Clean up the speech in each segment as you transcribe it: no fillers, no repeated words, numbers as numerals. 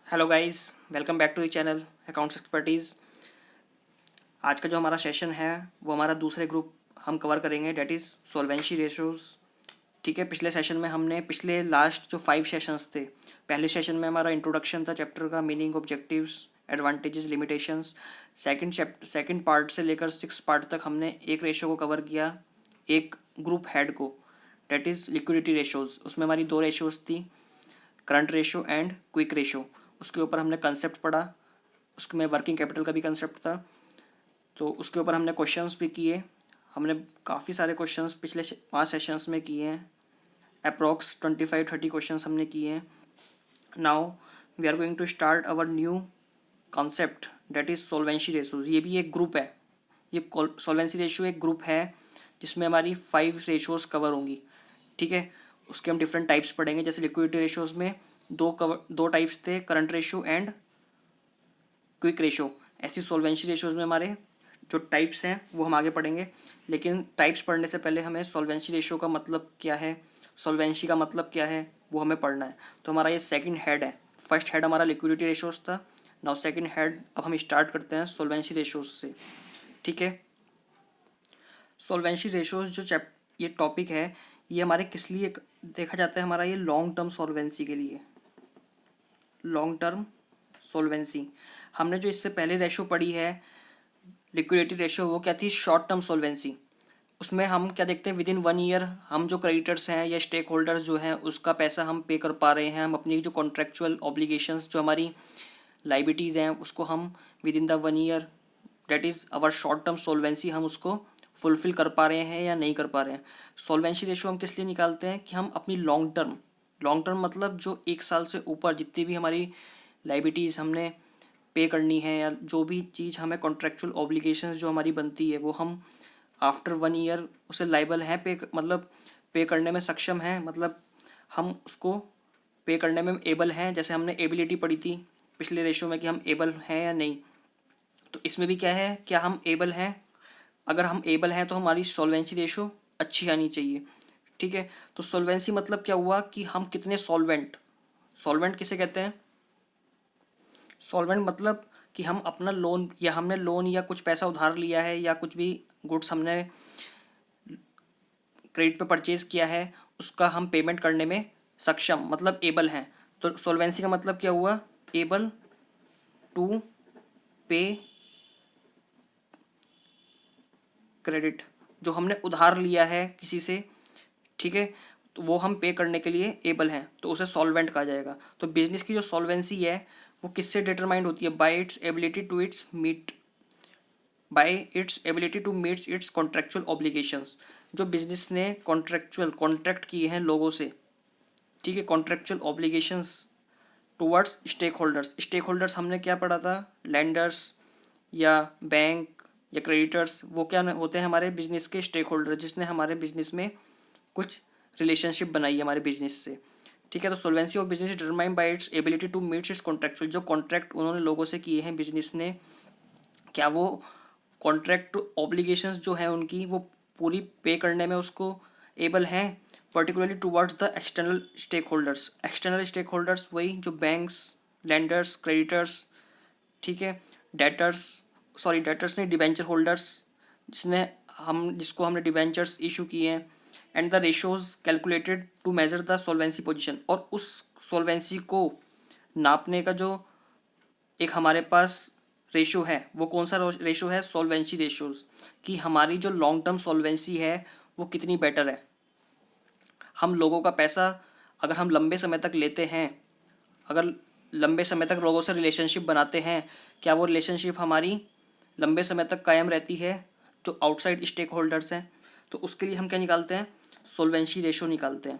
Hello guys, welcome back to the channel accounts expertise. आज का जो हमारा सेशन है वो हमारा दूसरे ग्रुप हम कवर करेंगे, डेट इज़ सॉल्वेंसी रेशोज़। ठीक है, पिछले सेशन में हमने पिछले लास्ट जो 5 सेशंस थे, पहले सेशन में हमारा इंट्रोडक्शन था चैप्टर का, meaning, objectives, advantages, limitations. Second part से लेकर 6 पार्ट तक हमने एक रेशो को कवर किया, एक ग्रुप हेड को, डेट इज़ लिक्विडिटी रेशोज़। उसमें हमारी 2 रेशोज़ थी, current ratio and quick ratio. उसके ऊपर हमने कंसेप्ट पढ़ा, उसमें वर्किंग कैपिटल का भी कंसेप्ट था, तो उसके ऊपर हमने क्वेश्चंस भी किए। हमने काफ़ी सारे क्वेश्चंस पिछले 5 सेशंस में किए हैं, अप्रॉक्स 25-30 क्वेश्चंस हमने किए हैं। Now we are going to start our new concept, that is solvency ratios. ये भी एक ग्रुप है, ये सॉल्वेंसी रेशो एक ग्रुप है जिसमें हमारी 5 रेशोज़ कवर होंगी। ठीक है, उसके हम डिफरेंट टाइप्स पढ़ेंगे। जैसे लिक्विडिटी रेशोज़ में दो टाइप्स थे, current ratio and quick ratio. ऐसी सॉल्वेंसी रेशोज़ में हमारे जो टाइप्स हैं वो हम आगे पढ़ेंगे, लेकिन टाइप्स पढ़ने से पहले हमें सॉल्वेंसी रेशो का मतलब क्या है, सॉल्वेंसी का मतलब क्या है, वो हमें पढ़ना है। तो हमारा ये सेकंड हेड है। फर्स्ट हेड हमारा लिक्विडिटी रेशोज़ था, नाउ सेकंड हेड अब हम स्टार्ट करते हैं सॉल्वेंसी रेशोज़ से। ठीक है, सॉल्वेंसी रेशोज़ जो ये टॉपिक है, ये हमारे किस लिए देखा जाता है, हमारा ये लॉन्ग टर्म सॉल्वेंसी के लिए। लॉन्ग टर्म सॉल्वेंसी, हमने जो इससे पहले रेशो पढ़ी है लिक्विडिटी रेशो, वो क्या थी, शॉर्ट टर्म सॉल्वेंसी। उसमें हम क्या देखते हैं, विद इन 1 ईयर हम जो क्रेडिटर्स हैं या स्टेक होल्डर्स जो हैं उसका पैसा हम पे कर पा रहे हैं, हम अपनी जो कॉन्ट्रेक्चुअल ऑब्लिगेशंस, जो हमारी लाइबिलिटीज़ हैं, उसको हम within the 1 year, that is our short term solvency, हम उसको फुलफिल कर पा रहे हैं या नहीं कर पा रहे हैं। सॉल्वेंसी रेशो हम किस लिए निकालते हैं कि हम अपनी लॉन्ग टर्म मतलब जो 1 साल से ऊपर जितनी भी हमारी लाइबिलिटीज़ हमने पे करनी है, या जो भी चीज़ हमें कॉन्ट्रेक्चुअल ऑब्लिगेशंस जो हमारी बनती है, वो हम आफ्टर 1 ईयर उसे लाइबल हैं पे, मतलब पे करने में सक्षम हैं, मतलब हम उसको पे करने में एबल हैं। जैसे हमने एबिलिटी पढ़ी थी पिछले रेशो में कि हम एबल हैं या नहीं, तो इसमें भी क्या है, क्या हम एबल हैं। अगर हम एबल हैं तो हमारी सॉल्वेंसी रेशो अच्छी आनी चाहिए। ठीक है, तो सॉल्वेंसी मतलब क्या हुआ कि हम कितने सॉल्वेंट, सॉल्वेंट किसे कहते हैं, सॉल्वेंट मतलब कि हम अपना लोन, या हमने लोन या कुछ पैसा उधार लिया है, या कुछ भी गुड्स हमने क्रेडिट पे परचेज किया है, उसका हम पेमेंट करने में सक्षम, मतलब एबल हैं। तो सॉल्वेंसी का मतलब क्या हुआ, एबल टू पे क्रेडिट, जो हमने उधार लिया है किसी से, ठीक है, तो वो हम पे करने के लिए एबल हैं, तो उसे सॉल्वेंट कहा जाएगा। तो बिजनेस की जो सॉल्वेंसी है वो किससे डिटरमाइंड होती है, by its ability to meets its contractual obligations. जो बिजनेस ने कॉन्ट्रैक्ट किए हैं लोगों से, ठीक है, contractual obligations towards stakeholders हमने क्या पढ़ा था, लैंडर्स या बैंक या क्रेडिटर्स, वो क्या होते हैं, हमारे बिजनेस के स्टेक होल्डर, जिसने हमारे बिजनेस में कुछ रिलेशनशिप बनाई है हमारे बिजनेस से। ठीक है, तो solvency of business determined by its ability to meet its contractual, जो कॉन्ट्रैक्ट उन्होंने लोगों से किए हैं बिजनेस ने, क्या वो कॉन्ट्रैक्ट ऑब्लिगेशंस जो है उनकी वो पूरी पे करने में उसको एबल हैं, particularly towards the external stakeholders. External stakeholders वही जो बैंक्स, लेंडर्स, क्रेडिटर्स, ठीक है, डेटर्स, सॉरी डेटर्स नहीं, डिबेंचर होल्डर्स, जिसको हमने डिबेंचर्स इशू किए हैं, and the ratios calculated to measure the solvency position. और उस सॉल्वेंसी को नापने का जो एक हमारे पास रेशो है, वो कौन सा रेशो है, सॉल्वेंसी रेशोज, कि हमारी जो लॉन्ग टर्म सॉल्वेंसी है वो कितनी बेटर है। हम लोगों का पैसा अगर हम लंबे समय तक लेते हैं, अगर लंबे समय तक लोगों से रिलेशनशिप बनाते हैं, क्या वो रिलेशनशिप हमारी लंबे समय तक कायम रहती है, जो आउटसाइड स्टेक होल्डर्स हैं। तो उसके लिए हम क्या निकालते हैं, सोल्वेंसी रेशो निकालते हैं।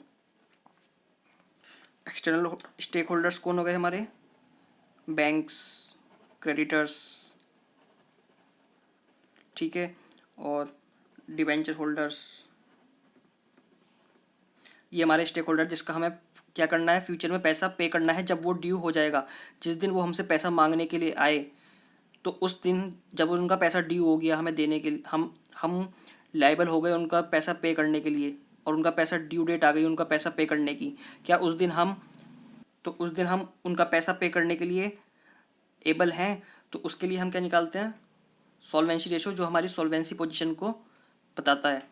एक्सटर्नल स्टेक होल्डर्स कौन हो गए हमारे, बैंक्स, क्रेडिटर्स, ठीक है, और डिबेंचर होल्डर्स, ये हमारे स्टेक होल्डर जिसका हमें क्या करना है, फ्यूचर में पैसा पे करना है जब वो ड्यू हो जाएगा। जिस दिन वो हमसे पैसा मांगने के लिए आए, तो उस दिन जब उनका पैसा ड्यू हो गया हमें देने के लिए, हम लायबल हो गए उनका पैसा पे करने के लिए, और उनका पैसा ड्यू डेट आ गई उनका पैसा पे करने की, क्या उस दिन हम तो उस दिन हम उनका पैसा पे करने के लिए एबल हैं, तो उसके लिए हम क्या निकालते हैं, सॉल्वेंसी रेशो, जो हमारी सॉल्वेंसी पोजीशन को बताता है।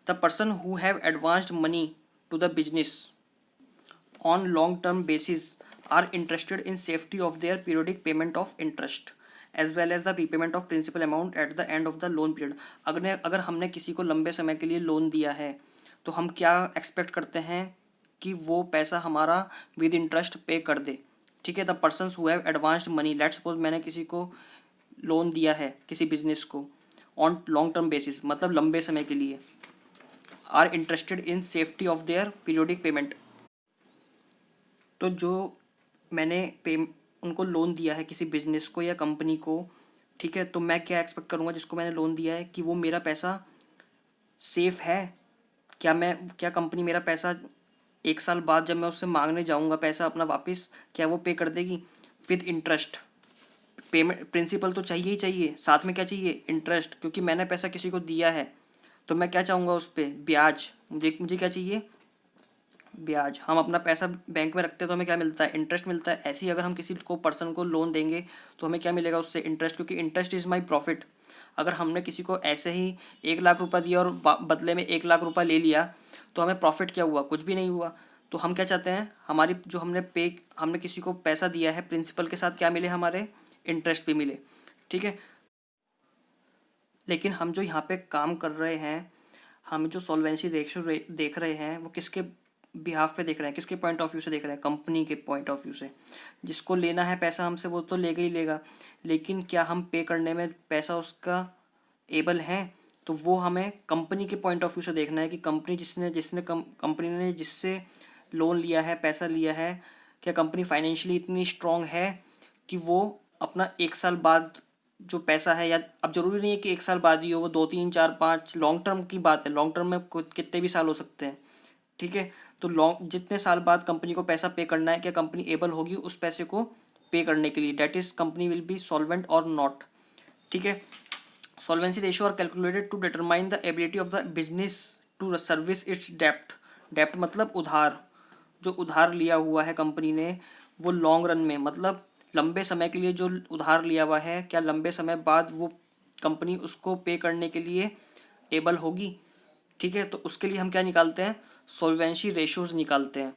The person who have advanced money to the business on long term basis are interested in safety of their periodic payment of interest as well as the repayment of principal amount at the end of the loan period। अगर हमने किसी को लंबे समय के लिए loan दिया है तो हम क्या एक्सपेक्ट करते हैं कि वो पैसा हमारा विद इंटरेस्ट पे कर दे। ठीक है, the persons who have advanced money, let's suppose मैंने किसी को लोन दिया है किसी बिजनेस को ऑन लॉन्ग टर्म बेसिस, मतलब लंबे समय के लिए, are interested in safety of their periodic payment. तो जो मैंने पे उनको लोन दिया है किसी बिजनेस को या कंपनी को, ठीक है, तो मैं क्या एक्सपेक्ट करूँगा जिसको मैंने लोन दिया है कि वो मेरा पैसा सेफ है। क्या कंपनी मेरा पैसा 1 साल बाद जब मैं उससे मांगने जाऊँगा पैसा अपना वापस, क्या वो पे कर देगी विद इंटरेस्ट। पेमेंट प्रिंसिपल तो चाहिए ही चाहिए, साथ में क्या चाहिए, इंटरेस्ट, क्योंकि मैंने पैसा किसी को दिया है तो मैं क्या चाहूँगा उस पर, ब्याज। मुझे क्या चाहिए, ब्याज। हम अपना पैसा बैंक में रखते हैं तो हमें क्या मिलता है, इंटरेस्ट मिलता है। ऐसे ही अगर हम किसी को पर्सन को लोन देंगे तो हमें क्या मिलेगा उससे, इंटरेस्ट, क्योंकि इंटरेस्ट इज़ माई प्रॉफिट। अगर हमने किसी को ऐसे ही 1 लाख रुपये दिया और बदले में 1 लाख रुपये ले लिया तो हमें प्रॉफिट क्या हुआ, कुछ भी नहीं हुआ। तो हम क्या चाहते हैं, हमारी जो हमने किसी को पैसा दिया है प्रिंसिपल के साथ क्या मिले, हमारे इंटरेस्ट भी मिले। ठीक है, लेकिन हम जो यहाँ पे काम कर रहे हैं, हम जो सॉल्वेंसी रेशियो देख रहे हैं वो किसके बिहाफ पे देख रहे हैं, किसके पॉइंट ऑफ व्यू से देख रहे हैं, कंपनी के पॉइंट ऑफ व्यू से। जिसको लेना है पैसा हमसे वो तो लेगा ही लेगा, लेकिन क्या हम पे करने में पैसा उसका एबल हैं, तो वो हमें कंपनी के पॉइंट ऑफ व्यू से देखना है कि कंपनी कंपनी ने जिससे लोन लिया है, पैसा लिया है, क्या कंपनी फाइनेंशियली इतनी स्ट्रांग है कि वो अपना 1 साल बाद जो पैसा है, या अब जरूरी नहीं है कि 1 साल बाद ही हो, वो 2 3 4 5 लॉन्ग टर्म की बात है, लॉन्ग टर्म में कितने भी साल हो सकते हैं। ठीक है, तो लॉन्ग जितने साल बाद कंपनी को पैसा पे करना है, क्या कंपनी एबल होगी उस पैसे को पे करने के लिए, that is company will be solvent और नॉट। ठीक है, solvency ratio are calculated to determine the ability of the business to service its डेप्ट। डेप्ट मतलब उधार, जो उधार लिया हुआ है कंपनी ने वो लॉन्ग रन में, मतलब लंबे समय के लिए जो उधार लिया हुआ है, क्या लंबे समय बाद वो कंपनी उसको पे करने के लिए एबल होगी। ठीक है, तो उसके लिए हम क्या निकालते हैं, सॉल्वेंसी रेशियोज निकालते हैं।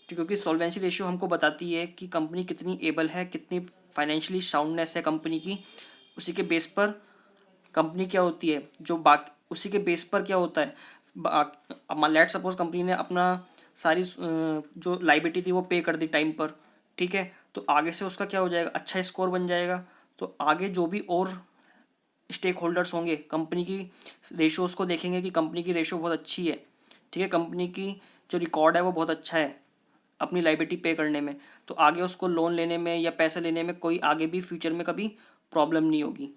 ठीक, क्योंकि सॉल्वेंसी रेशियो हमको बताती है कि कंपनी कितनी एबल है, कितनी फाइनेंशियली साउंडनेस है कंपनी की। उसी के बेस पर कंपनी क्या होती है, जो बाकी उसी के बेस पर क्या होता है, लेट सपोज कंपनी ने अपना सारी जो लाइबिलिटी थी वो पे कर दी टाइम पर। ठीक है, तो आगे से उसका क्या हो जाएगा, अच्छा स्कोर बन जाएगा। तो आगे जो भी और स्टेक होल्डर्स होंगे कंपनी की रेशोज़ को देखेंगे कि कंपनी की रेशो बहुत अच्छी है। ठीक है, कंपनी की जो रिकॉर्ड है वो बहुत अच्छा है अपनी लाइबिलिटी पे करने में, तो आगे उसको लोन लेने में या पैसे लेने में कोई आगे भी फ्यूचर में कभी प्रॉब्लम नहीं होगी।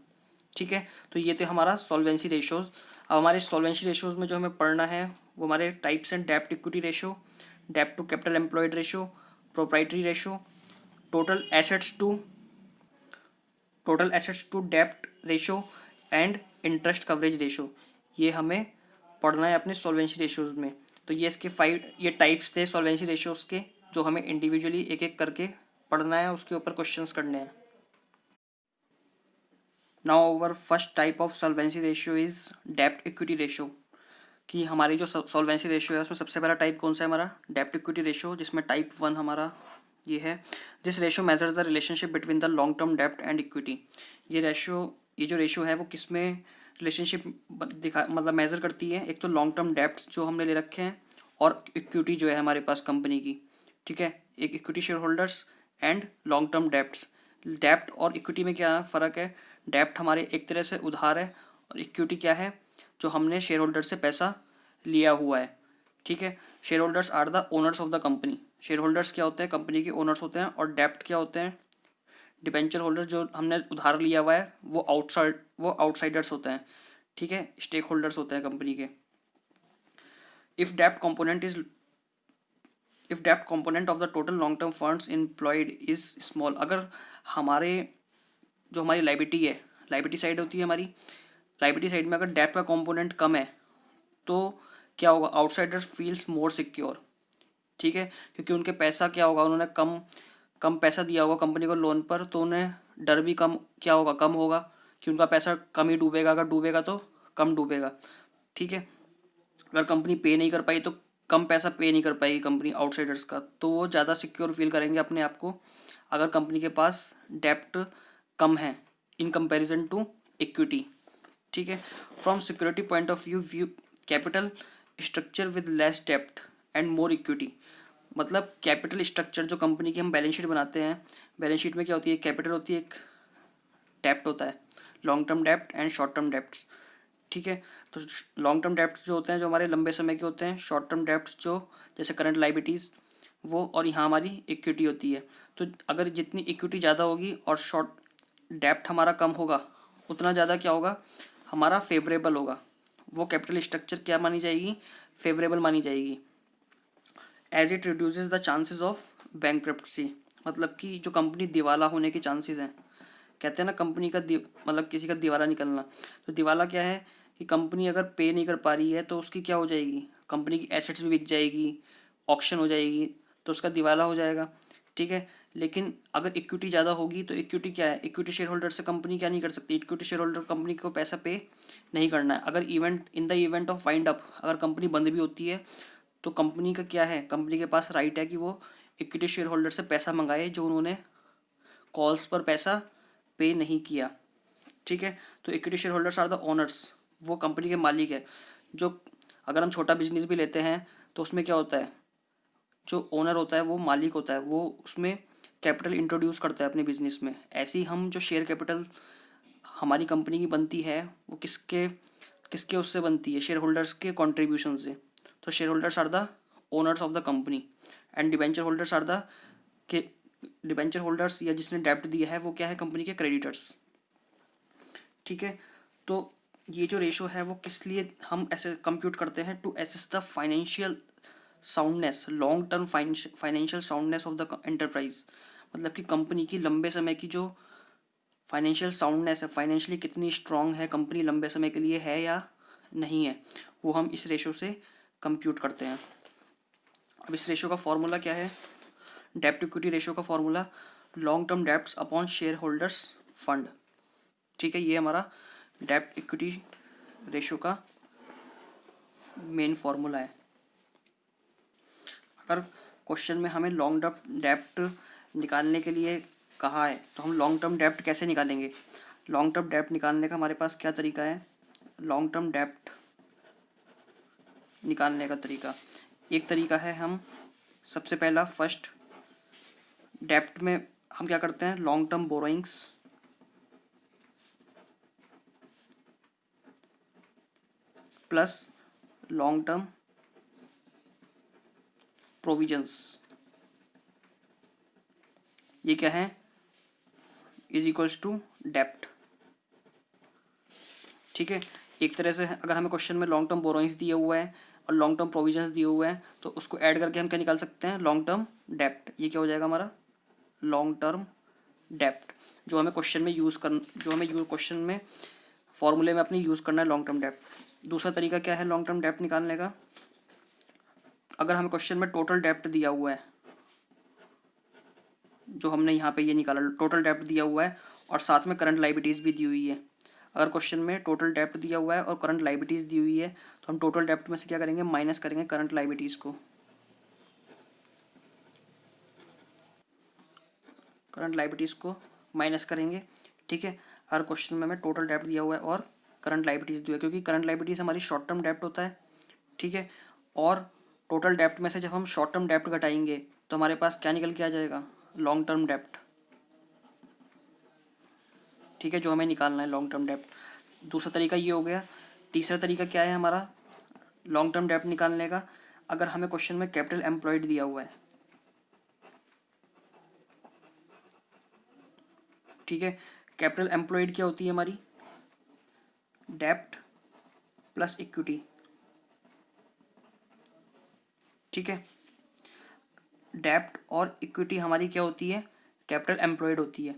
ठीक है, तो ये थे हमारा सॉल्वेंसी रेशोज़। अब हमारे सॉल्वेंसी रेशोज़ में जो हमें पढ़ना है वो हमारे types and dept equity ratio, dept to capital employed ratio, proprietary ratio, total assets to dept ratio and interest coverage ratio. ये हमें पढ़ना है अपने सॉल्वेंसी रेशियोज में। तो ये टाइप्स थे सॉल्वेंसी रेशियोज के, जो हमें इंडिविजुअली एक एक करके पढ़ना है, उसके ऊपर क्वेश्चंस करने हैं। Now our first type of solvency ratio is डेप्ट इक्विटी रेशियो। कि हमारी जो सॉल्वेंसी रेशियो है उसमें सबसे पहला टाइप कौन सा है, हमारा डेप्ट इक्विटी रेशियो, जिसमें टाइप 1 हमारा ये है। This ratio measures the relationship between the long term डेप्ट एंड इक्विटी। ये जो रेशियो है वो किस में रिलेशनशिप मतलब मेजर करती है, एक तो लॉन्ग टर्म डेप्ट जो हमने ले रखे हैं और इक्विटी जो है हमारे पास कंपनी की। ठीक है, एक equity share holders and long term debts. डेप्ट और इक्विटी में क्या फ़र्क है, डेप्ट हमारे एक तरह से उधार है और इक्विटी क्या है, जो हमने शेयर होल्डर से पैसा लिया हुआ है। ठीक है, shareholders are the owners of the company. Shareholders क्या होते हैं, कंपनी के ओनर्स होते हैं। और डेप्ट क्या होते हैं, डिबेंचर होल्डर्स, जो हमने उधार लिया हुआ है वो आउटसाइडर्स होते हैं। ठीक है, स्टेक होल्डर्स होते हैं कंपनी के। इफ डेप्ट component of the total long term funds employed is small, अगर हमारी लाइबिलिटी है, लाइबिलिटी साइड होती है हमारी, लाइबिलिटी साइड में अगर डेप्ट का कंपोनेंट कम है तो क्या होगा, आउटसाइडर्स फील्स मोर सिक्योर। ठीक है, क्योंकि उनके पैसा क्या होगा, उन्होंने कम कम पैसा दिया होगा कंपनी को लोन पर, तो उन्हें डर भी कम क्या होगा, कम होगा कि उनका पैसा कम ही डूबेगा, अगर डूबेगा तो कम डूबेगा। ठीक है, अगर कंपनी पे नहीं कर पाई तो कम पैसा पे नहीं कर पाएगी कंपनी आउटसाइडर्स का, तो वो ज़्यादा सिक्योर फील करेंगे अपने आप को अगर कंपनी के पास डेप्ट कम है इन कंपैरिजन टू इक्विटी। ठीक है, from security point of view capital structure with less डेप्ट एंड मोर इक्विटी। मतलब कैपिटल स्ट्रक्चर जो कंपनी की हम बैलेंस शीट बनाते हैं, बैलेंस शीट में क्या होती है, कैपिटल होती है, एक डेप्ट होता है, लॉन्ग टर्म डेप्ट एंड शॉर्ट टर्म डेप्ट्स। ठीक है, तो लॉन्ग टर्म डेप्ट्स जो होते हैं जो हमारे लंबे समय के होते हैं, शॉर्ट टर्म डेप्ट्स जो जैसे करंट लाइबिलिटीज़ वो, और यहाँ हमारी इक्विटी होती है। तो अगर जितनी इक्विटी ज़्यादा होगी और शॉर्ट डेप्ट हमारा कम होगा, उतना ज़्यादा क्या होगा, हमारा फेवरेबल होगा, वो कैपिटल स्ट्रक्चर क्या मानी जाएगी, फेवरेबल मानी जाएगी। As it reduces the chances of bankruptcy, मतलब कि जो कंपनी दिवाला होने के चांसेस हैं, कहते हैं ना कंपनी का मतलब किसी का दिवाला निकलना, तो दिवाला क्या है कि कंपनी अगर पे नहीं कर पा रही है तो उसकी क्या हो जाएगी, कंपनी की एसेट्स भी बिक जाएगी, ऑक्शन हो जाएगी, तो उसका दिवाला हो जाएगा। ठीक है, लेकिन अगर इक्विटी ज़्यादा होगी तो इक्विटी क्या है, इक्विटी शेयर होल्डर से कंपनी क्या नहीं कर सकती, इक्विटी शेयर होल्डर कंपनी को पैसा पे नहीं करना है। अगर in the event of wind up अगर कंपनी बंद भी होती है तो कंपनी का क्या है, कंपनी के पास राइट है कि वो इक्विटी शेयर होल्डर से पैसा मंगाए जो उन्होंने कॉल्स पर पैसा पे नहीं किया। ठीक है, तो equity share holders are the owners, वो कंपनी के मालिक है। जो अगर हम छोटा बिजनेस भी लेते हैं तो उसमें क्या होता है, जो ओनर होता है वो मालिक होता है, वो उसमें कैपिटल इंट्रोड्यूस करता है अपने बिजनेस में। ऐसे ही हम जो शेयर कैपिटल हमारी कंपनी की बनती है वो किसके किसके उससे बनती है, शेयर होल्डर्स के कॉन्ट्रीब्यूशन से। तो shareholders are the owners of the company and debenture holders are the के डिबेंचर होल्डर्स या जिसने डेप्ट दिया है वो क्या है, कंपनी के क्रेडिटर्स। ठीक है, तो ये जो रेशो है वो किस लिए हम ऐसे कंप्यूट करते हैं, to assess the financial soundness, long term financial soundness of the enterprise. मतलब कि कंपनी की लंबे समय की जो फाइनेंशियल साउंडनेस है, फाइनेंशियली कितनी स्ट्रांग है कंपनी, लंबे समय के लिए है या नहीं है, वो हम इस रेशो से कंप्यूट करते हैं। अब इस रेशो का फॉर्मूला क्या है, डेप्ट इक्विटी रेशो का formula long term debts upon share holders fund. ठीक है, ये हमारा डेप्ट इक्विटी रेशो का मेन फॉर्मूला है। अगर क्वेश्चन में हमें लॉन्ग टर्म डेप्ट निकालने के लिए कहा है तो हम लॉन्ग टर्म डेप्ट कैसे निकालेंगे, लॉन्ग टर्म डेप्ट निकालने का हमारे पास क्या तरीका है, लॉन्ग टर्म डेप्ट निकालने का तरीका, एक तरीका है, हम सबसे पहला फर्स्ट डेप्ट में हम क्या करते हैं, long term borrowings plus long term provisions, ये क्या है, इज इक्वल्स टू डेप्ट। ठीक है, एक तरह से अगर हमें क्वेश्चन में लॉन्ग टर्म बोरोइंग्स दिए हुआ है और लॉन्ग टर्म प्रोविजंस दिए हुए हैं तो उसको ऐड करके हम क्या निकाल सकते हैं, लॉन्ग टर्म डेप्ट। ये क्या हो जाएगा हमारा लॉन्ग टर्म डेप्ट, जो हमें क्वेश्चन में क्वेश्चन में फॉर्मूले में अपनी यूज़ करना है लॉन्ग टर्म डेप्ट। दूसरा तरीका क्या है लॉन्ग टर्म डेप्ट निकालने का, अगर हमें क्वेश्चन में टोटल डेप्ट दिया हुआ है, जो हमने यहाँ पे ये निकाला, टोटल डेप्ट दिया हुआ है और साथ में करंट लाइबिलिटीज़ भी दी हुई है। अगर क्वेश्चन में टोटल डेप्ट दिया हुआ है और करंट लाइबिलिटीज़ दी हुई है तो हम टोटल डेप्ट में से क्या करेंगे, माइनस करेंगे करंट लाइबिलिटीज़ को, करंट लाइबिलिटीज़ को माइनस करेंगे। ठीक है, हर क्वेश्चन में हमें टोटल डेप्ट दिया हुआ है और करंट लाइबिलिटीज़ दी हुई है, क्योंकि करंट लाइबिलिटीज़ हमारी शॉर्ट टर्म डेप्ट होता है। ठीक है, और टोटल डेप्ट में से जब हम शॉर्ट टर्म डेप्ट घटाएंगे तो हमारे पास क्या निकल के आ जाएगा, लॉन्ग टर्म डेप्ट। ठीक है, जो हमें निकालना है लॉन्ग टर्म डेप्ट। दूसरा तरीका ये हो गया। तीसरा तरीका क्या है हमारा लॉन्ग टर्म डेप्ट निकालने का, अगर हमें क्वेश्चन में कैपिटल एम्प्लॉयड दिया हुआ है, ठीक है, कैपिटल एम्प्लॉयड क्या होती है हमारी, डेप्ट प्लस इक्विटी। ठीक है, डेप्ट और इक्विटी हमारी क्या होती है, कैपिटल एम्प्लॉयड होती है।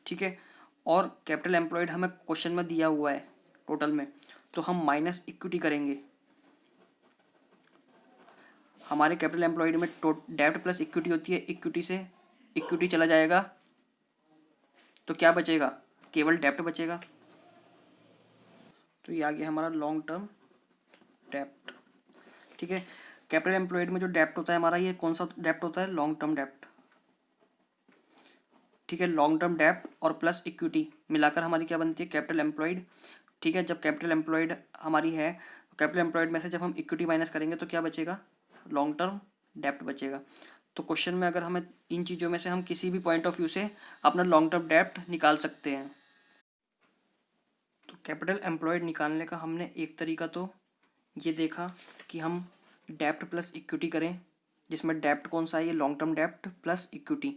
ठीक है, और कैपिटल एम्प्लॉयड हमें क्वेश्चन में दिया हुआ है टोटल में, तो हम माइनस इक्विटी करेंगे। हमारे कैपिटल एम्प्लॉयड में डेप्ट प्लस इक्विटी होती है, इक्विटी से इक्विटी चला जाएगा तो क्या बचेगा, केवल डेप्ट बचेगा। तो ये आ गया हमारा लॉन्ग टर्म डेप्ट। ठीक है, कैपिटल एम्प्लॉयड में जो डेप्ट होता है हमारा, ये कौन सा डेप्ट होता है, लॉन्ग टर्म डेप्ट। ठीक है, लॉन्ग टर्म डेप्ट और प्लस इक्विटी मिलाकर हमारी क्या बनती है, कैपिटल एम्प्लॉयड। ठीक है, जब कैपिटल एम्प्लॉयड हमारी है, कैपिटल एम्प्लॉयड में से जब हम इक्विटी माइनस करेंगे तो क्या बचेगा, लॉन्ग टर्म डेप्ट बचेगा। तो क्वेश्चन में अगर हमें इन चीज़ों में से हम किसी भी पॉइंट ऑफ व्यू से अपना लॉन्ग टर्म डेप्ट निकाल सकते हैं। तो कैपिटल एम्प्लॉयड निकालने का हमने एक तरीका तो ये देखा कि हम डेप्ट प्लस इक्विटी करें, जिसमें डेप्ट कौन सा है, ये लॉन्ग टर्म डेप्ट प्लस इक्विटी।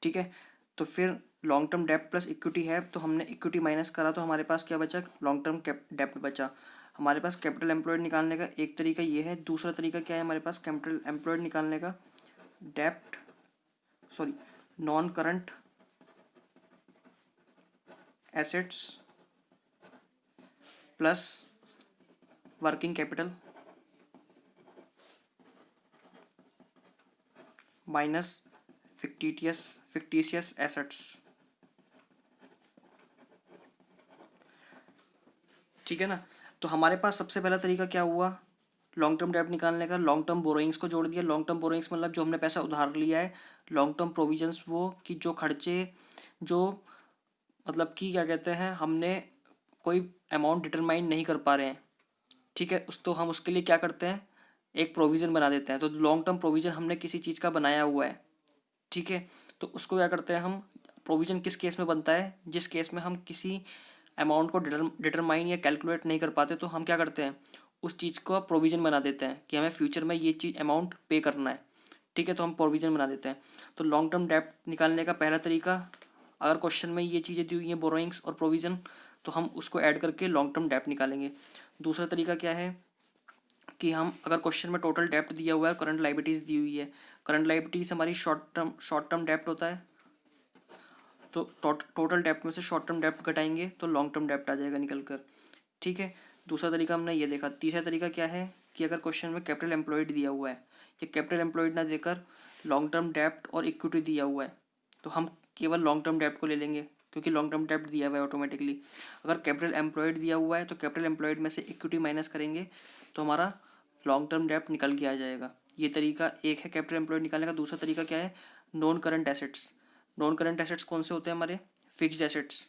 ठीक है, तो फिर लॉन्ग टर्म डेप्ट प्लस इक्विटी है तो हमने इक्विटी माइनस करा तो हमारे पास क्या बचा, लॉन्ग टर्म डेप्ट बचा। हमारे पास कैपिटल एम्प्लॉयड निकालने का एक तरीका ये है। दूसरा तरीका क्या है हमारे पास कैपिटल एम्प्लॉयड निकालने का, डेप्ट non current assets plus working capital minus fictitious assets. ठीक है ना, तो हमारे पास सबसे पहला तरीका क्या हुआ लॉन्ग टर्म डेप्ट निकालने का, लॉन्ग टर्म बोरोइंग्स को जोड़ दिया। लॉन्ग टर्म बोरोइंग्स मतलब जो हमने पैसा उधार लिया है, लॉन्ग टर्म प्रोविजंस वो कि जो खर्चे, जो मतलब कि क्या कहते हैं, हमने कोई अमाउंट डिटरमाइन नहीं कर पा रहे हैं। ठीक है, तो हम उसके लिए क्या करते हैं, एक प्रोविज़न बना देते हैं। तो लॉन्ग टर्म प्रोविज़न हमने किसी चीज़ का बनाया हुआ है। ठीक है, तो उसको क्या करते हैं हम, प्रोविज़न किस केस में बनता है, जिस केस में हम किसी अमाउंट को डिटरमाइन या कैलकुलेट नहीं कर पाते तो हम क्या करते हैं, उस चीज़ को प्रोविज़न बना देते हैं कि हमें फ्यूचर में ये चीज़ अमाउंट पे करना है। ठीक है, तो हम प्रोविज़न बना देते हैं। तो लॉन्ग टर्म डेप्ट निकालने का पहला तरीका, अगर क्वेश्चन में ये चीज़ें दी हुई हैं बोरोइंग्स और प्रोविज़न, तो हम उसको ऐड करके लॉन्ग टर्म डेप्ट निकालेंगे। दूसरा तरीका क्या है कि हम अगर क्वेश्चन में टोटल डेप्ट दिया हुआ है, करंट लाइबिलिटीज़ दी हुई है, करंट लाइबिलिटीज़ हमारी शॉर्ट टर्म डेप्ट होता है, तो टोटल डेप्ट में से शॉर्ट टर्म डेप्ट घटाएंगे तो लॉन्ग टर्म डेप्ट आ जाएगा निकल कर। ठीक है, दूसरा तरीका हमने ये देखा। तीसरा तरीका क्या है कि अगर क्वेश्चन में कैपिटल एम्प्लॉयड दिया हुआ है, या कैपिटल एम्प्लॉयड ना देकर लॉन्ग टर्म डेप्ट और इक्विटी दिया हुआ है, तो हम केवल लॉन्ग टर्म डेप्ट को ले लेंगे क्योंकि लॉन्ग टर्म डेप्ट दिया हुआ है ऑटोमेटिकली। अगर कैपिटल एम्प्लॉयड दिया हुआ है तो कैपिटल एम्प्लॉयड में से इक्विटी माइनस करेंगे तो हमारा लॉन्ग टर्म डेप्ट निकल के आ जाएगा। ये तरीका एक है कैपिटल एम्प्लॉयड निकालने का। दूसरा तरीका क्या है, non current assets. Non current assets कौन से होते हैं हमारे, fixed assets,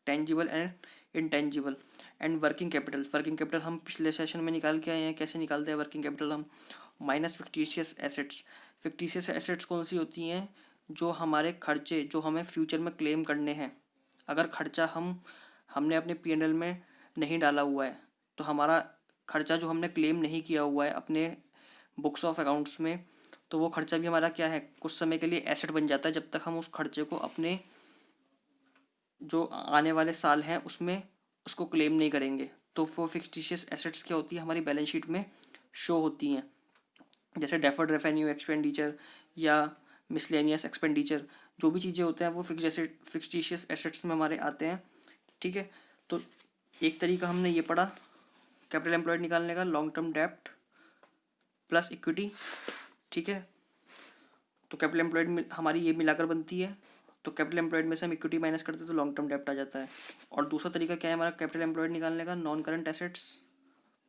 tangible and intangible, and working capital. Working capital हम पिछले सेशन में निकाल के आए हैं, कैसे निकालते हैं वर्किंग कैपिटल हम, minus fictitious assets. Fictitious assets कौन सी होती हैं, जो हमारे खर्चे जो हमें फ्यूचर में क्लेम करने हैं। अगर खर्चा हमने अपने P&L में नहीं डाला हुआ है तो हमारा खर्चा जो हमने क्लेम नहीं किया हुआ है अपने बुक्स ऑफ अकाउंट्स में, तो वो खर्चा भी हमारा क्या है, कुछ समय के लिए एसेट बन जाता है जब तक हम उस खर्चे को अपने जो आने वाले साल हैं उसमें उसको क्लेम नहीं करेंगे। तो वो फिक्टिशियस एसेट्स क्या होती है, हमारी बैलेंस शीट में शो होती हैं, जैसे डेफर्ड रेवेन्यू एक्सपेंडिचर या मिसलेनियस एक्सपेंडिचर, जो भी चीज़ें होते हैं वो फिक्टिशियस एसेट्स में हमारे आते हैं। ठीक है, तो एक तरीका हमने ये पढ़ा कैपिटल एम्प्लॉयड निकालने का, लॉन्ग टर्म डेप्ट प्लस इक्विटी। ठीक है, तो कैपिटल एम्प्लॉयड हमारी ये मिलाकर बनती है, तो कैपिटल एम्प्लॉयड में से हम इक्विटी माइनस करते हैं तो लॉन्ग टर्म डेप्ट आ जाता है। और दूसरा तरीका क्या है हमारा कैपिटल एम्प्लॉयड निकालने का, non current assets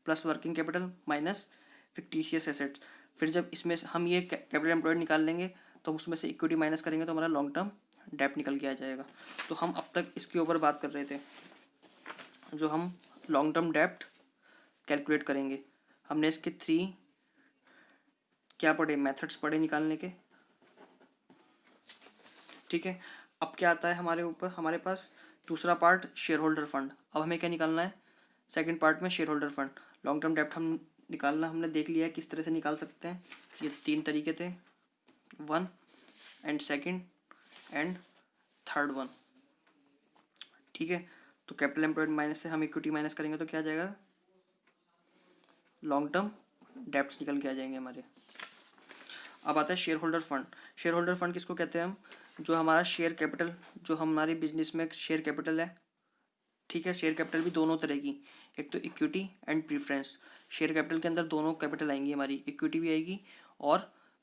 plus working capital minus fictitious assets. फिर जब इसमें हम ये कैपिटल एम्प्लॉयड निकाल लेंगे तो हम उसमें से इक्विटी माइनस करेंगे तो हमारा लॉन्ग टर्म डेप्ट निकल के आ जाएगा। तो हम अब तक इसके ऊपर बात कर रहे थे, जो हम लॉन्ग टर्म डेप्ट कैलकुलेट करेंगे। हमने इसके 3 क्या पढ़े, मेथड्स पढ़े निकालने के। ठीक है, अब क्या आता है हमारे ऊपर, हमारे पास दूसरा पार्ट शेयर होल्डर फंड। अब हमें क्या निकालना है, सेकंड पार्ट में share holder fund. Long term डेप्ट हम निकालना हमने देख लिया है किस तरह से निकाल सकते हैं। ये 3 तरीके थे, 1 and second and third one. ठीक है, तो कैपिटल एम्प्लॉयड माइनस से हम इक्विटी माइनस करेंगे तो क्या आ जाएगा, लॉन्ग टर्म डेप्ट्स निकल के आ जाएंगे हमारे। अब आता है share holder fund. Share holder fund किसको कहते हैं हम, जो हमारा शेयर कैपिटल, जो हमारी बिजनेस में शेयर कैपिटल है। ठीक है, शेयर कैपिटल भी दोनों तरह की, एक तो equity and preference. Share capital के अंदर दोनों कैपिटल आएंगी हमारी, इक्विटी भी आएगी और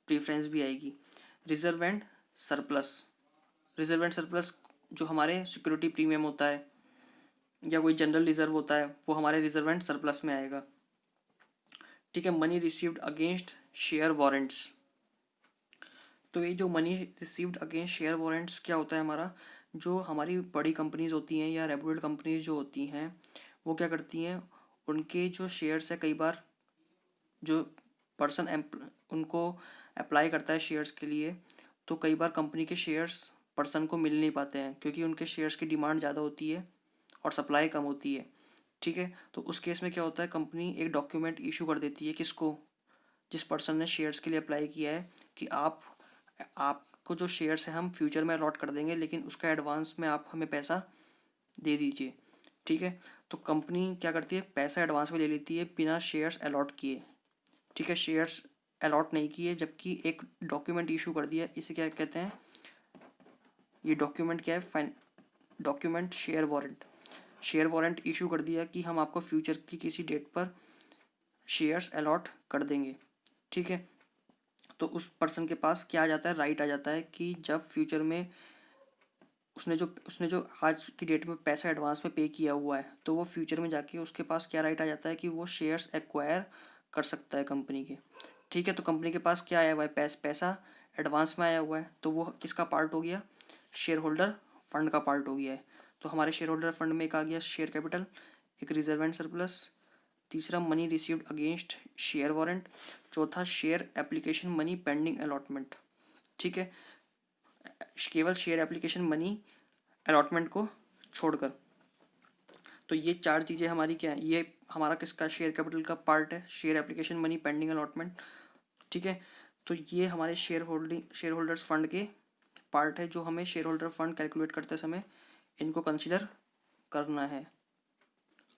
प्रीफरेंस भी आएगी। Reserve and surplus, reserve and surplus जो हमारे सिक्योरिटी प्रीमियम होता है या कोई जनरल रिजर्व होता है वो हमारे रिजर्व एंड सरप्लस में आएगा। ठीक है, money received against share warrants. तो ये जो money received against share warrants क्या होता है हमारा, जो हमारी बड़ी कंपनीज होती हैं या रेपुटेड कंपनीज जो होती हैं वो क्या करती हैं, उनके जो शेयर्स है कई बार जो पर्सन उनको अप्लाई करता है शेयर्स के लिए, तो कई बार कंपनी के शेयर्स पर्सन को मिल नहीं पाते हैं क्योंकि उनके शेयर्स की डिमांड ज़्यादा होती है और सप्लाई कम होती है। ठीक है, तो उस केस में क्या होता है, कंपनी एक डॉक्यूमेंट इशू कर देती है किसको, जिस पर्सन ने शेयर्स के लिए अप्लाई किया है कि आपको जो शेयर्स है हम फ्यूचर में अलॉट कर देंगे लेकिन उसका एडवांस में आप हमें पैसा दे दीजिए। ठीक है, तो कंपनी क्या करती है, पैसा एडवांस में ले लेती है बिना शेयर्स अलॉट किए। ठीक है, शेयर्स अलॉट नहीं किए जबकि एक डॉक्यूमेंट इशू कर दिया, इसे क्या कहते हैं, ये डॉक्यूमेंट क्या है, document share warrant. Share warrant issue कर दिया कि हम आपको फ्यूचर की किसी डेट पर शेयर्स अलॉट कर देंगे। ठीक है, तो उस पर्सन के पास क्या आ जाता है, राइट आ जाता है कि जब फ्यूचर में उसने जो आज की डेट में पैसा एडवांस में पे किया हुआ है तो वो फ्यूचर में जाके उसके पास क्या राइट आ जाता है कि वो शेयर्स एक्वायर कर सकता है कंपनी के। ठीक है, तो कंपनी के पास क्या आया हुआ है, पैसा एडवांस में आया हुआ है, तो वो किसका पार्ट हो गया, शेयर होल्डर फंड का पार्ट हो गया है। तो हमारे शेयर होल्डर फंड में एक आ गया शेयर कैपिटल, एक रिजर्व एंड सरप्लस, तीसरा money received against share warrant, चौथा share application money pending allotment. ठीक है, केवल शेयर एप्लीकेशन मनी अलॉटमेंट को छोड़कर। तो ये चार चीज़ें हमारी क्या है, ये हमारा किसका, शेयर कैपिटल का पार्ट है, share application money pending allotment. ठीक है, तो ये हमारे शेयर होल्डर्स फंड के पार्ट है जो हमें शेयर होल्डर फंड कैलकुलेट करते समय इनको कंसिडर करना है।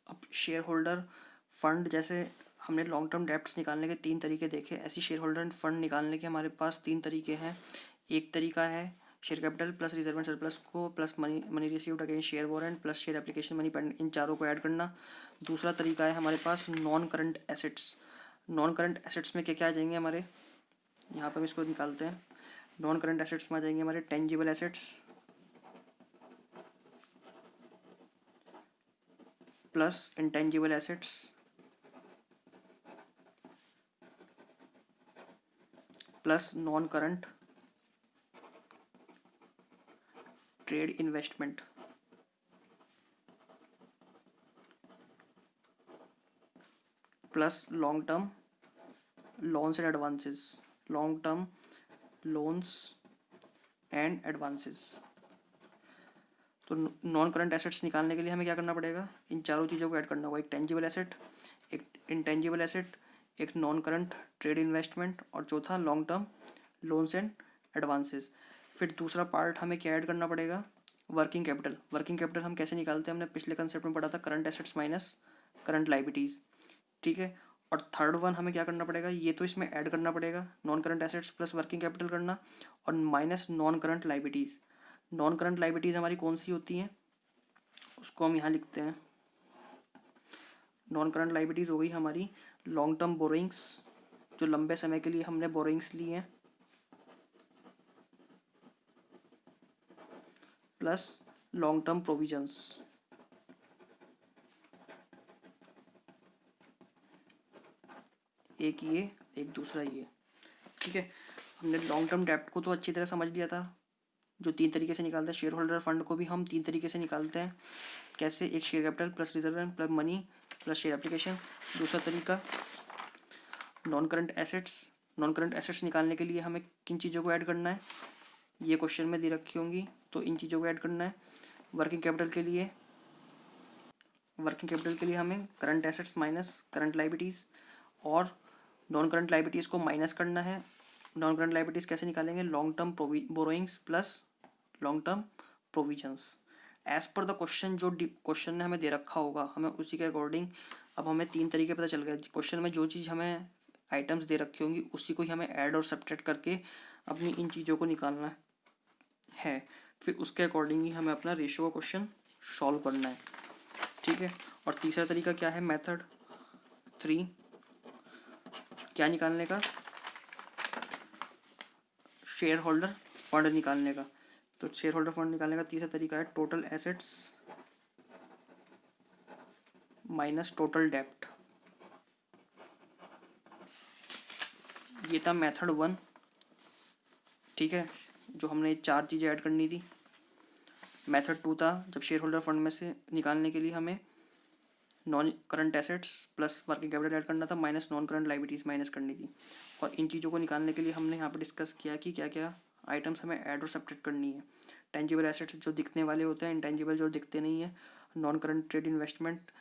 अब शेयर होल्डर फंड, जैसे हमने लॉन्ग टर्म डेब्ट्स निकालने के 3 तरीके देखे, ऐसी शेयर होल्डर फंड निकालने के हमारे पास 3 तरीके हैं। एक तरीका है share capital plus reserve and surplus को plus money received against share warrant plus share application money pending, इन चारों को ऐड करना। दूसरा तरीका है हमारे पास non current assets. Non current assets में क्या क्या आ जाएंगे हमारे, यहाँ पर हम इसको निकालते हैं। नॉन करंट एसेट्स में आ जाएंगे हमारे tangible assets plus intangible assets plus non current trade investment plus long term loans and advances, long term loans and advances. तो नॉन करंट एसेट्स निकालने के लिए हमें क्या करना पड़ेगा, इन चारों चीज़ों को ऐड करना होगा, एक टेंजिबल एसेट, एक इंटेंजिबल एसेट, एक नॉन करंट ट्रेड इन्वेस्टमेंट और चौथा long term loans and advances. फिर दूसरा पार्ट हमें क्या ऐड करना पड़ेगा, वर्किंग कैपिटल। वर्किंग कैपिटल हम कैसे निकालते हैं, हमने पिछले कंसेप्ट में पढ़ा था, current assets minus current liabilities. ठीक है, और थर्ड वन हमें क्या करना पड़ेगा, ये तो इसमें ऐड करना पड़ेगा, non current assets plus working capital करना और minus non current liabilities. Non current liabilities हमारी कौन सी होती हैं, उसको हम यहाँ लिखते हैं। नॉन करंट लाइबिलिटीज़ हो गई हमारी लॉन्ग टर्म बोरोइंग्स, जो लंबे समय के लिए हमने बोरोइंग्स ली हैं, प्लस लॉन्ग टर्म प्रोविजंस। एक ये, एक दूसरा ये। ठीक है, हमने लॉन्ग टर्म डेब्ट को तो अच्छी तरह समझ लिया था, जो 3 तरीके से निकालते हैं। शेयर होल्डर फंड को भी हम 3 तरीके से निकालते हैं, कैसे, एक share capital plus reserve plus money plus share application. दूसरा तरीका non current assets. Non current assets निकालने के लिए हमें किन चीज़ों को ऐड करना है, ये क्वेश्चन में दे रखी होंगी तो इन चीज़ों को ऐड करना है। वर्किंग कैपिटल के लिए हमें current assets minus current liabilities और नॉन करंट लाइबिलिटीज़ को माइनस करना है। नॉन करंट लाइबिलिटीज़ कैसे निकालेंगे, long term borrowings plus long term provisions. As per the question, जो क्वेश्चन ने हमें दे रखा होगा हमें उसी के अकॉर्डिंग, अब हमें 3 तरीके पता चल गए, क्वेश्चन में जो चीज़ हमें आइटम्स दे रखी होंगी उसी को ही हमें ऐड और सब्ट्रैक्ट करके अपनी इन चीज़ों को निकालना है। फिर उसके अकॉर्डिंग ही हमें अपना रेशियो का क्वेश्चन सॉल्व करना है। ठीक है, और तीसरा तरीका क्या है, मेथड 3, क्या निकालने का, शेयर होल्डर फंड निकालने का। तो शेयर होल्डर फंड निकालने का तीसरा तरीका है टोटल एसेट्स माइनस टोटल डेप्ट। ये था मेथड 1, ठीक है, जो हमने 4 चीज़ें ऐड करनी थी। मेथड 2 था जब शेयर होल्डर फंड में से निकालने के लिए हमें non current assets plus working capital add करना था, minus non current liabilities minus करनी थी। और इन चीज़ों को निकालने के लिए हमने यहाँ पर डिस्कस किया कि क्या क्या आइटम्स हमें ऐड और सब्ट्रैक्ट करनी है। टेंजिबल एसेट्स जो दिखने वाले होते हैं, इंटेंजिबल जो दिखते नहीं है, नॉन करंट ट्रेड इन्वेस्टमेंट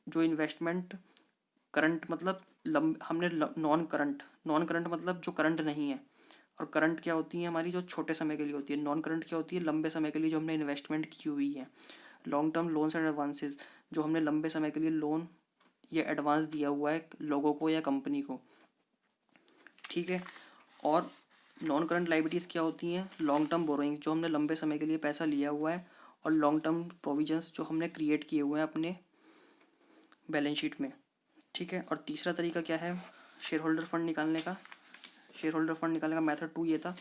जो इन्वेस्टमेंट करंट मतलब हमने नॉन करंट मतलब जो करंट नहीं है, और करंट क्या होती है हमारी जो छोटे समय के लिए होती है, नॉन करंट क्या होती है लंबे समय के लिए जो हमने इन्वेस्टमेंट की हुई है। Long term loans and advances जो हमने लंबे समय के लिए लोन या एडवांस दिया हुआ है लोगों को या कंपनी को, ठीक है। और नॉन करंट लाइबिलिटीज़ क्या होती हैं, लॉन्ग टर्म बोरोइंग जो हमने लंबे समय के लिए पैसा लिया हुआ है, और लॉन्ग टर्म प्रोविजंस जो हमने क्रिएट किए हुए हैं अपने बैलेंस शीट में, ठीक है। और तीसरा तरीका क्या है शेयर होल्डर फंड निकालने का, शेयर होल्डर फंड निकालने का मेथड 2 ये था।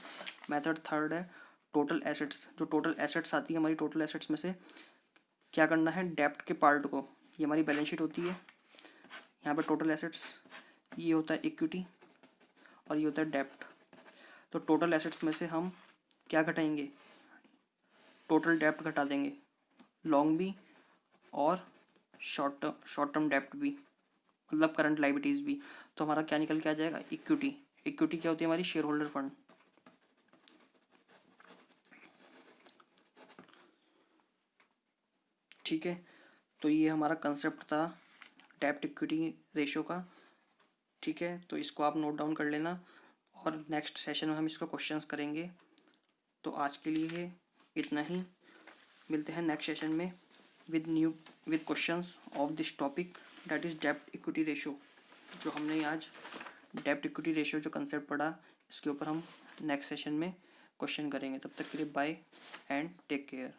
मेथड 3 है टोटल एसेट्स, जो टोटल एसेट्स आती है हमारी, टोटल एसेट्स में से क्या करना है डेप्ट के पार्ट को, ये हमारी बैलेंस शीट होती है, यहाँ पर टोटल एसेट्स ये होता है इक्विटी और ये होता है डेप्ट। तो टोटल एसेट्स में से हम क्या घटाएंगे, टोटल डेप्ट घटा देंगे, लॉन्ग भी और शॉर्ट टर्म डेप्ट भी, मतलब करंट लाइबिलिटीज़ भी। तो हमारा क्या निकल के आ जाएगा इक्विटी। इक्विटी क्या होती है हमारी शेयर होल्डर फंड, ठीक है। तो ये हमारा कंसेप्ट था डेप्ट इक्विटी रेशो का, ठीक है। तो इसको आप नोट डाउन कर लेना और नेक्स्ट सेशन में हम इसको क्वेश्चंस करेंगे। तो आज के लिए इतना ही, मिलते हैं नेक्स्ट सेशन में with questions of this topic that is डेप्ट इक्विटी रेशो। जो हमने आज डेप्ट इक्विटी रेशियो जो कंसेप्ट पढ़ा, इसके ऊपर हम नेक्स्ट सेशन में क्वेश्चन करेंगे। तब तक के लिए बाय एंड टेक केयर।